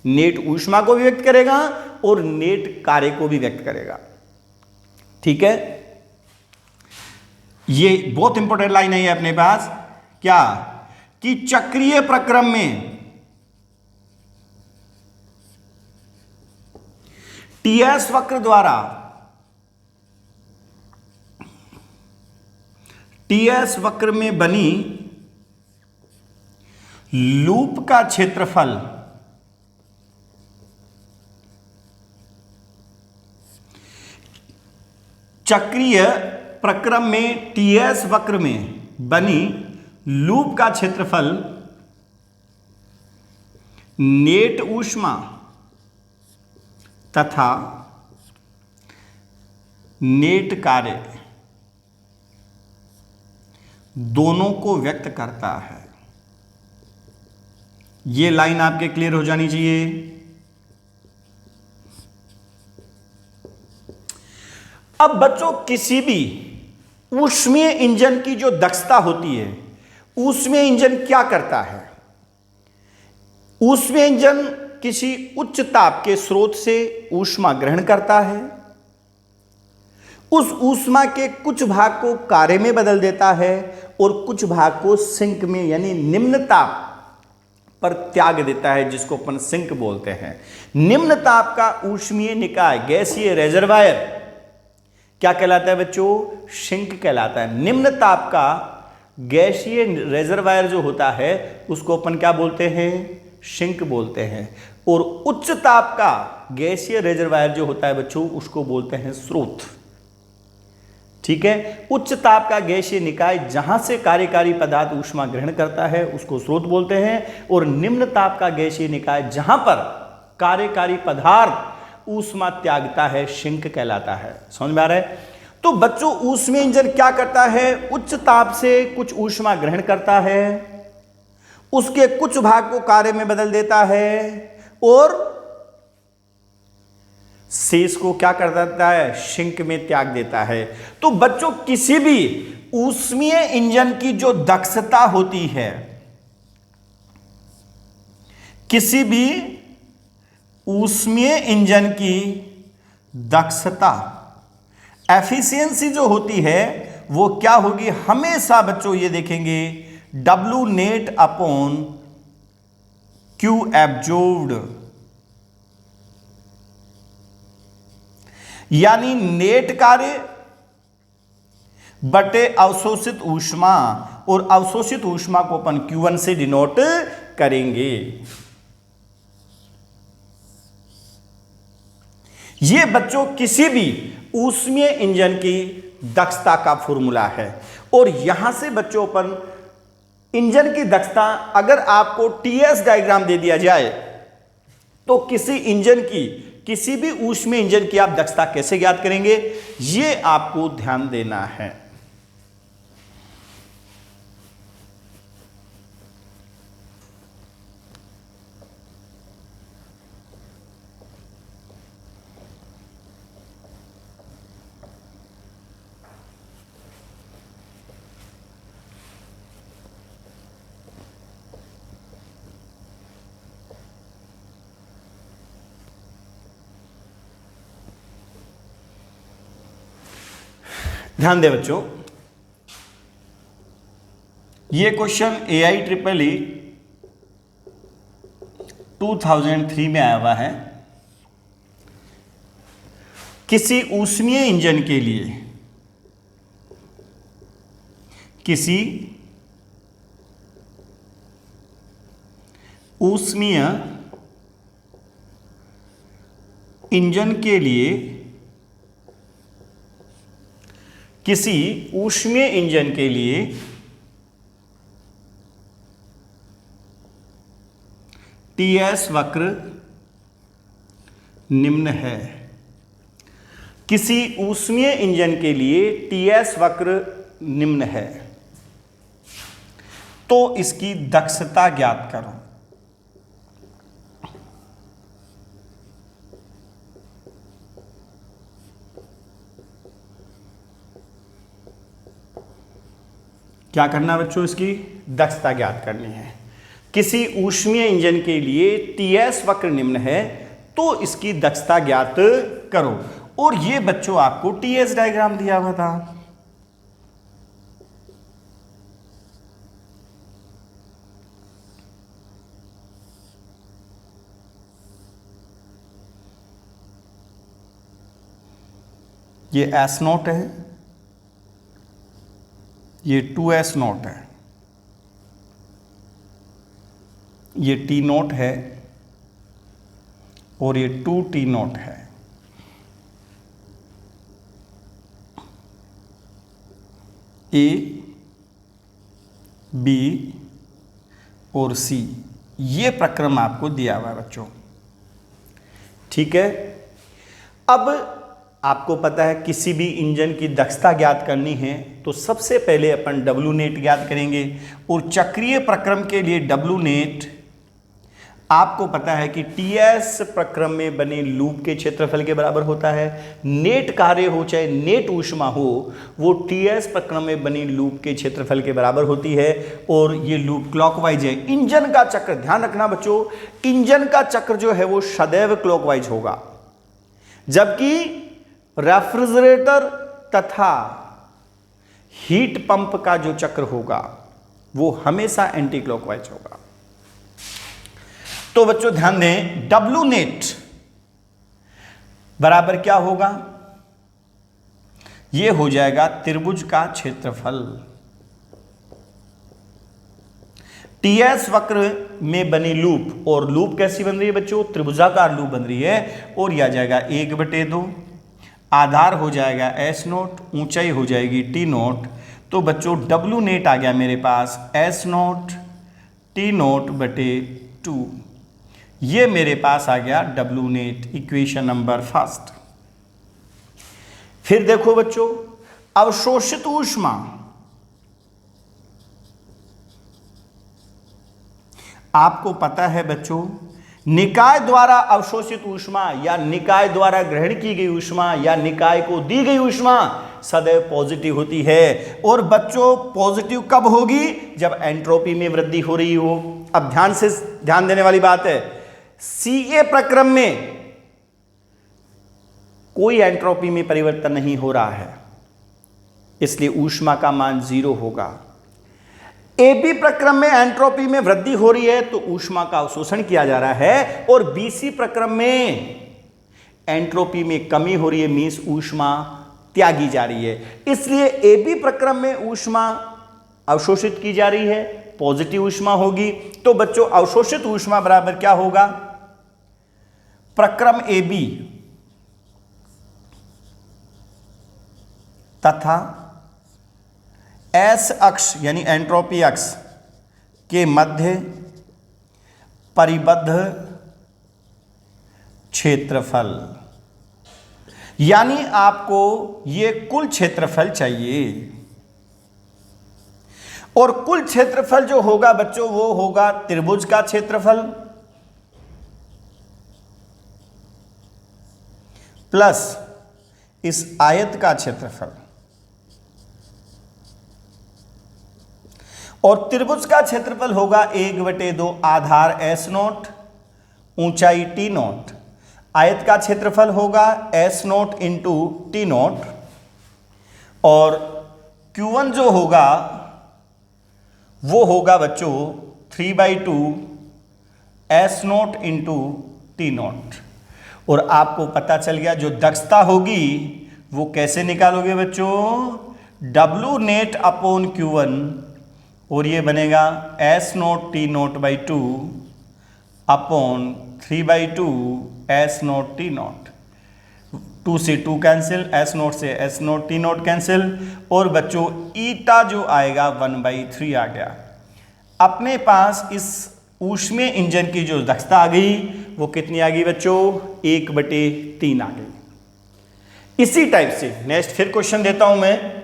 नेट ऊष्मा को भी व्यक्त करेगा और नेट कार्य को भी व्यक्त करेगा। ठीक है, ये बहुत इंपॉर्टेंट लाइन है अपने पास, क्या कि चक्रीय प्रक्रम में टीएस वक्र द्वारा टीएस वक्र में बनी लूप का क्षेत्रफल चक्रीय प्रक्रम में टीएस वक्र में बनी लूप का क्षेत्रफल नेट ऊष्मा तथा नेट कार्य दोनों को व्यक्त करता है। यह लाइन आपके क्लियर हो जानी चाहिए। अब बच्चों किसी भी ऊष्मीय इंजन की जो दक्षता होती है, ऊष्मीय इंजन क्या करता है? ऊष्मीय इंजन किसी उच्च ताप के स्रोत से ऊष्मा ग्रहण करता है, उस ऊष्मा के कुछ भाग को कार्य में बदल देता है और कुछ भाग को सिंक में यानी निम्न ताप पर त्याग देता है, जिसको अपन सिंक बोलते हैं। निम्न ताप का ऊष्मीय निकाय गैसीय रेजरवायर क्या कहलाता है बच्चों? सिंक कहलाता है। निम्न ताप का गैसीय रेजरवायर जो होता है उसको अपन क्या बोलते हैं? सिंक बोलते हैं। और उच्च ताप का गैसीय रेजरवायर जो होता है बच्चों उसको बोलते हैं स्रोत। ठीक है, उच्च ताप का गैसीय निकाय जहां से कार्यकारी पदार्थ ऊष्मा ग्रहण करता है उसको स्रोत बोलते हैं, और निम्न ताप का गैसीय निकाय जहां पर कार्यकारी पदार्थ ऊष्मा त्यागता है सिंक कहलाता है। समझ में आ रहा है? तो बच्चों ऊष्मीय इंजन क्या करता है? उच्च ताप से कुछ ऊष्मा ग्रहण करता है, उसके कुछ भाग को कार्य में बदल देता है और शेष को क्या कर देता है? सिंक में त्याग देता है। तो बच्चों किसी भी ऊष्मीय इंजन की जो दक्षता होती है, किसी भी ऊष्मीय इंजन की दक्षता एफिशिएंसी जो होती है वो क्या होगी? हमेशा बच्चों ये देखेंगे W net upon Q absorbed, यानी नेट कार्य बटे अवशोषित ऊष्मा, और अवशोषित ऊष्मा को अपन Q1 से डिनोट करेंगे। ये बच्चों किसी भी ऊष्मीय इंजन की दक्षता का फॉर्मूला है। और यहां से बच्चों अपन इंजन की दक्षता, अगर आपको टीएस डायग्राम दे दिया जाए तो किसी इंजन की, किसी भी ऊष्मीय इंजन की आप दक्षता कैसे ज्ञात करेंगे, ये आपको ध्यान देना है। ध्यान दें बच्चों, ये क्वेश्चन AIEEE 2003 में आया हुआ है। किसी ऊष्मीय इंजन के लिए, किसी ऊष्मीय इंजन के लिए, किसी ऊष्मीय इंजन के लिए टीएस वक्र निम्न है। किसी ऊष्मीय इंजन के लिए टीएस वक्र निम्न है, तो इसकी दक्षता ज्ञात करो। क्या करना है बच्चों, इसकी दक्षता ज्ञात करनी है। किसी ऊष्मीय इंजन के लिए टीएस वक्र निम्न है, तो इसकी दक्षता ज्ञात करो। और ये बच्चों आपको टीएस डायग्राम दिया हुआ था। ये S0 है, ये 2S0 है, ये T0 है, और ये 2T0 है। A, B और C, ये प्रक्रम आपको दिया हुआ है बच्चों। ठीक है, अब आपको पता है किसी भी इंजन की दक्षता ज्ञात करनी है तो सबसे पहले अपन डब्ल्यू नेट ज्ञात करेंगे। और चक्रीय प्रक्रम के लिए डब्ल्यू नेट आपको पता है कि टीएस प्रक्रम में बने लूप के क्षेत्रफल के बराबर होता है। नेट कार्य हो चाहे नेट ऊष्मा हो, वो टीएस प्रक्रम में बनी लूप के क्षेत्रफल के बराबर होती है। और ये लूप क्लॉकवाइज है। इंजन का चक्र, ध्यान रखना बच्चों, इंजन का चक्र जो है वो सदैव क्लॉकवाइज होगा, जबकि रेफ्रिजरेटर तथा हीट पंप का जो चक्र होगा वो हमेशा एंटी क्लॉकवाइज होगा। तो बच्चों ध्यान दें, डब्ल्यू नेट बराबर क्या होगा, ये हो जाएगा त्रिभुज का क्षेत्रफल। टीएस वक्र में बनी लूप, और लूप कैसी बन रही है बच्चों, त्रिभुजाकार लूप बन रही है। और यह आ जाएगा 1/2, आधार हो जाएगा S0, ऊंचाई हो जाएगी T0। तो बच्चों डब्ल्यू नेट आ गया मेरे पास S0 T0/2। ये मेरे पास आ गया W net, equation number first. फिर देखो बच्चों, अवशोषित ऊष्मा, आपको पता है बच्चों, निकाय द्वारा अवशोषित ऊष्मा या निकाय द्वारा ग्रहण की गई ऊष्मा या निकाय को दी गई ऊष्मा सदैव पॉजिटिव होती है। और बच्चों पॉजिटिव कब होगी, जब एंट्रोपी में वृद्धि हो रही हो। अब ध्यान देने वाली बात है, सीए प्रक्रम में कोई एंट्रोपी में परिवर्तन नहीं हो रहा है, इसलिए ऊष्मा का मान 0 होगा। एबी प्रक्रम में एंट्रोपी में वृद्धि हो रही है तो ऊष्मा का अवशोषण किया जा रहा है। और बीसी प्रक्रम में एंट्रोपी में कमी हो रही है, मींस ऊष्मा त्यागी जा रही है। इसलिए ए बी प्रक्रम में ऊष्मा अवशोषित की जा रही है, पॉजिटिव ऊष्मा होगी। तो बच्चों अवशोषित ऊष्मा बराबर क्या होगा, प्रक्रम ए बी तथा एस अक्ष यानी एंट्रोपी अक्ष के मध्य परिबद्ध क्षेत्रफल, यानी आपको ये कुल क्षेत्रफल चाहिए। और कुल क्षेत्रफल जो होगा बच्चों वो होगा त्रिभुज का क्षेत्रफल प्लस इस आयत का क्षेत्रफल। और त्रिभुज का क्षेत्रफल होगा 1/2 आधार S नोट, ऊंचाई T नोट। आयत का क्षेत्रफल होगा S note into T note. और Q1 जो होगा वो होगा बच्चों 3/2 S note into T note. और आपको पता चल गया जो दक्षता होगी वो कैसे निकालोगे बच्चों, W नेट अपॉन Q1, और ये बनेगा S note T note by 2 upon 3/2 S note T note. 2 से 2 कैंसिल, S नोट से S note T note cancel, और बच्चों ईटा जो आएगा 1/3 आ गया। अपने पास इस ऊष्मीय इंजन की जो दक्षता आ गई वो कितनी आ गई बच्चों, 1/3 आ गई। इसी टाइप से नेक्स्ट फिर क्वेश्चन देता हूं मैं।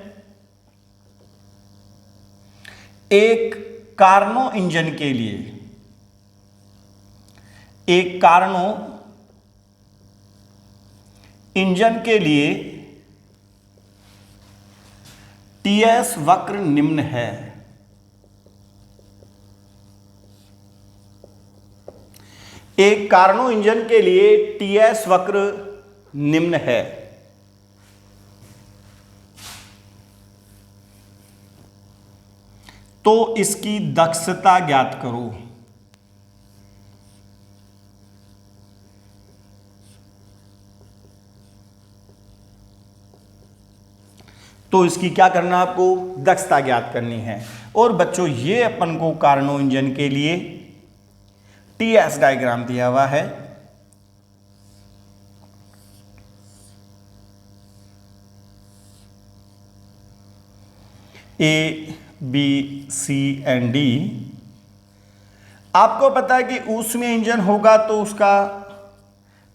एक कार्नो इंजन के लिए, एक कार्नो इंजन के लिए टीएस वक्र निम्न है। एक कार्नो इंजन के लिए टीएस वक्र निम्न है। तो इसकी दक्षता ज्ञात करो। तो इसकी क्या करना है आपको, दक्षता ज्ञात करनी है। और बच्चों ये अपन को कार्नो इंजन के लिए टीएस डायग्राम दिया हुआ है। A B C and D. आपको पता है कि ऊष्मीय इंजन होगा तो उसका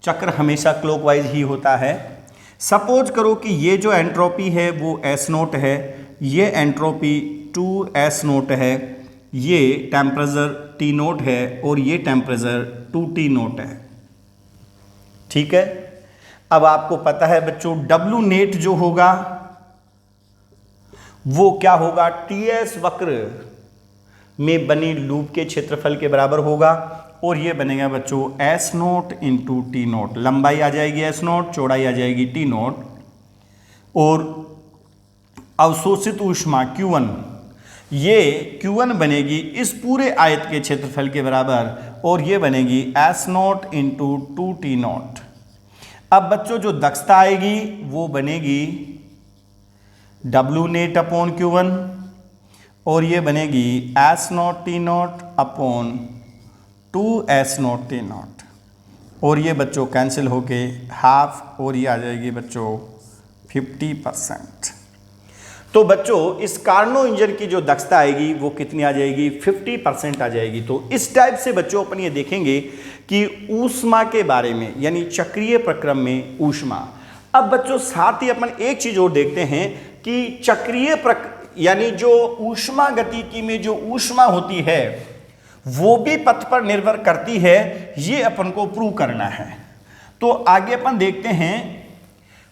चक्र हमेशा क्लॉकवाइज ही होता है। सपोज करो कि ये जो एंट्रोपी है वो S नोट है, ये एंट्रोपी 2S नोट है, ये टेम्परेचर T नोट है, और ये टेम्परेचर 2T नोट है। ठीक है। अब आपको पता है बच्चों W नेट जो होगा वो क्या होगा, TS वक्र में बनी लूप के क्षेत्रफल के बराबर होगा। और ये बनेगा बच्चों S note into T note. लंबाई आ जाएगी S नोट, चौड़ाई आ जाएगी T नोट, और अवशोषित ऊष्मा Q1, ये Q1 बनेगी इस पूरे आयत के क्षेत्रफल के बराबर, और ये बनेगी S note into 2T note. अब बच्चों जो दक्षता आएगी वो बनेगी W नेट अपॉन Q1, और ये बनेगी S note T naught upon 2S note T note. और ये बच्चों कैंसिल होके हाफ, और ये आ जाएगी बच्चों 50%। तो बच्चों इस कार्नो इंजन की जो दक्षता आएगी वो कितनी आ जाएगी, 50% आ जाएगी। तो इस टाइप से बच्चों अपन ये देखेंगे कि ऊष्मा के बारे में, यानी चक्रीय प्रक्रम में ऊष्मा। अब बच्चों साथ ही अपन एक चीज और देखते हैं कि चक्रीय यानी जो ऊष्मा गतिकी में जो ऊष्मा होती है वो भी पथ पर निर्भर करती है, ये अपन को प्रूव करना है। तो आगे अपन देखते हैं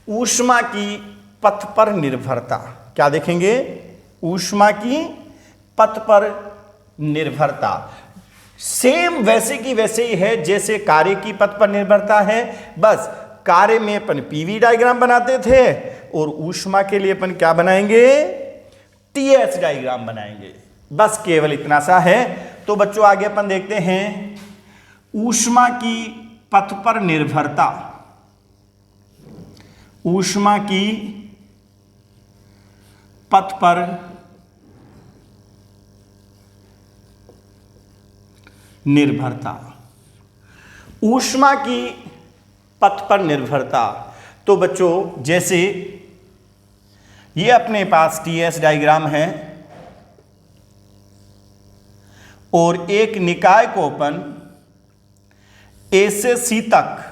ऊष्मा की पथ पर निर्भरता। क्या देखेंगे, ऊष्मा की पथ पर निर्भरता सेम वैसे की वैसे ही है जैसे कार्य की पथ पर निर्भरता है। बस कार्य में अपन पीवी डायग्राम बनाते थे और ऊष्मा के लिए अपन क्या बनाएंगे, टीएस डायग्राम बनाएंगे। बस केवल इतना सा है। तो बच्चों आगे अपन देखते हैं ऊष्मा की पथ पर निर्भरता। ऊष्मा की पथ पर निर्भरता। ऊष्मा की पथ पर निर्भरता, तो बच्चों जैसे ये अपने पास टीएस डायग्राम है और एक निकाय को अपन ए से सी तक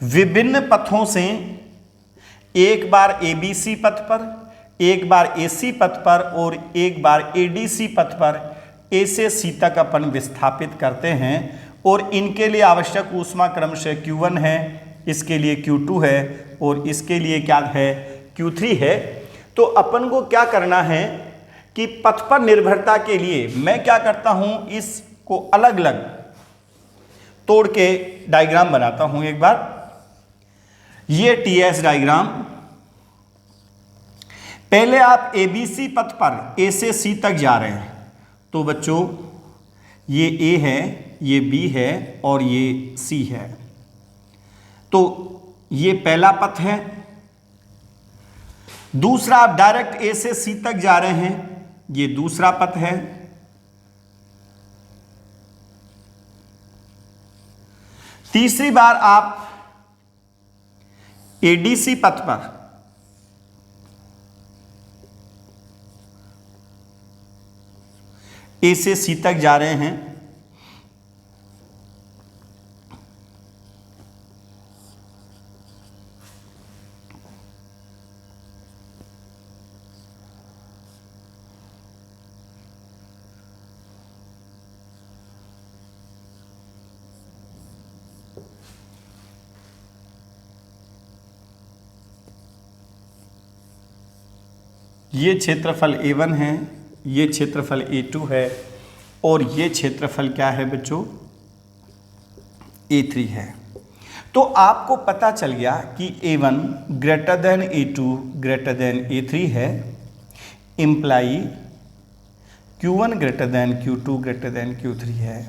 विभिन्न पथों से, एक बार एबीसी पथ पर, एक बार एसी पथ पर और एक बार एडीसी पथ पर ए से सी तक अपन विस्थापित करते हैं और इनके लिए आवश्यक ऊष्मा क्रमशः Q1 है, इसके लिए Q2 है और इसके लिए क्या है, Q3 है। तो अपन को क्या करना है कि पथ पर निर्भरता के लिए मैं क्या करता हूं, इसको अलग अलग तोड़ के डायग्राम बनाता हूं। एक बार ये टीएस डायग्राम, पहले आप एबीसी पथ पर ए से सी तक जा रहे हैं, तो बच्चों ये ए है, ये बी है और ये सी है। तो ये पहला पथ है। दूसरा, आप डायरेक्ट ए से सी तक जा रहे हैं, ये दूसरा पथ है। तीसरी बार आप एडीसी पथ पर ए से सी तक जा रहे हैं, ये क्षेत्रफल A1 है, ये क्षेत्रफल A2 है और ये क्षेत्रफल क्या है बच्चों, A3 है। तो आपको पता चल गया कि A1 greater than A2 greater than A3 है, imply Q1 greater than Q2 greater than Q3 है।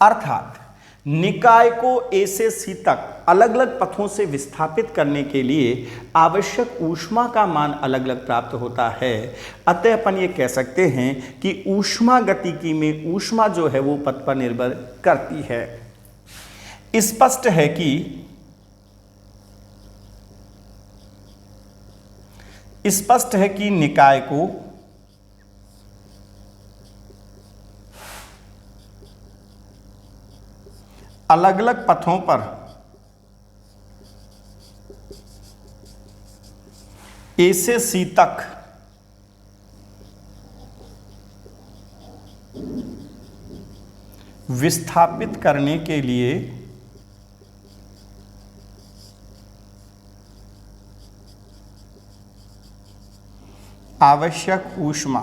अर्थात निकाय को ए से सी तक अलग अलग पथों से विस्थापित करने के लिए आवश्यक ऊष्मा का मान अलग अलग प्राप्त होता है। अतः अपन ये कह सकते हैं कि ऊष्मा गतिकी में ऊष्मा जो है वो पथ पर निर्भर करती है। स्पष्ट है कि निकाय को अलग अलग पथों पर ए से सी तक विस्थापित करने के लिए आवश्यक ऊष्मा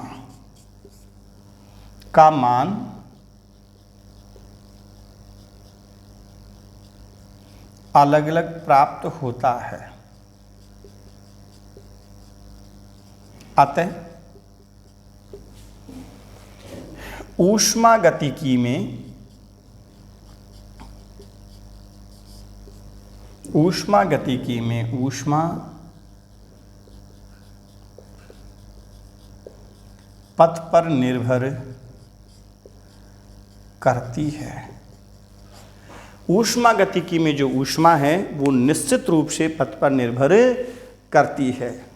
का मान अलग अलग प्राप्त होता है। अतः ऊष्मा गतिकी में ऊष्मा पथ पर निर्भर करती है। ऊष्मा गतिकी में जो ऊष्मा है वो निश्चित रूप से पथ पर निर्भर करती है।